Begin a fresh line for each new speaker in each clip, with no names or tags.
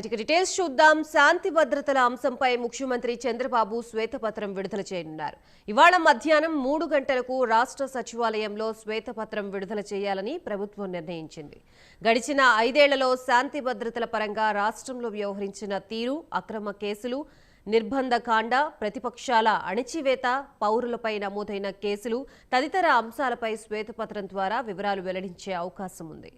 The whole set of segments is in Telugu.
డీటెయిల్స్ చూద్దాం. శాంతి భద్రతల అంశంపై ముఖ్యమంత్రి చంద్రబాబు శ్వేతపత్రం విడుదల చేయనున్నారు. ఇవాళ మధ్యాహ్నం 3 గంటలకు రాష్ట్ర సచివాలయంలో శ్వేతపత్రం విడుదల చేయాలని ప్రభుత్వం నిర్ణయించింది. గడిచిన 5 ఏళ్లలో శాంతి భద్రతల పరంగా రాష్ట్రంలో వ్యవహరించిన తీరు, అక్రమ కేసులు, నిర్బంధకాండ, ప్రతిపక్షాల అణిచివేత, పౌరులపై నమోదైన కేసులు తదితర అంశాలపై శ్వేతపత్రం ద్వారా వివరాలు వెల్లడించే అవకాశం ఉంది.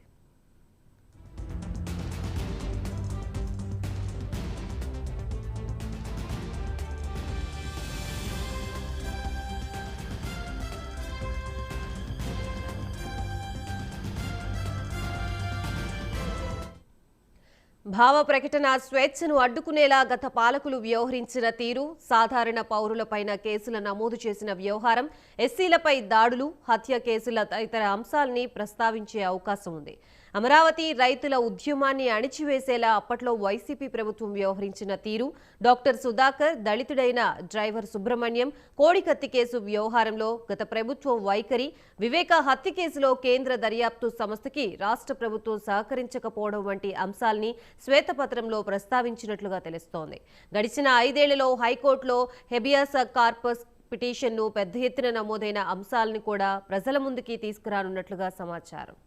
భావ ప్రకటన స్వేచ్ఛను అడ్డుకునేలా గత పాలకులు వ్యవహరించిన తీరు, సాధారణ పౌరులపైన కేసుల నమోదు చేసిన వ్యవహారం, ఎస్సీలపై దాడులు, హత్య కేసుల తదితర అంశాలని ప్రస్తావించే అవకాశం ఉంది. అమరావతి రైతుల ఉద్యమాన్ని అణిచివేసేలా అప్పట్లో వైసీపీ ప్రభుత్వం వ్యవహరించిన తీరు, డాక్టర్ సుధాకర్, దళితుడైన డ్రైవర్ సుబ్రహ్మణ్యం, కోడికత్తి కేసు వ్యవహారంలో గత ప్రభుత్వం వైఖరి, వివేక హత్య కేసులో కేంద్ర దర్యాప్తు సంస్థకి రాష్ట్ర ప్రభుత్వం సహకరించకపోవడం వంటి అంశాల్ని శ్వేతపత్రంలో ప్రస్తావించినట్లుగా తెలుస్తోంది. గడిచిన 5 ఏళ్లలో హైకోర్టులో హెబియాస్ కార్పస్ పిటిషన్ను పెద్ద ఎత్తున నమోదైన అంశాలను కూడా ప్రజల ముందుకి తీసుకురానున్నట్లుగా సమాచారం.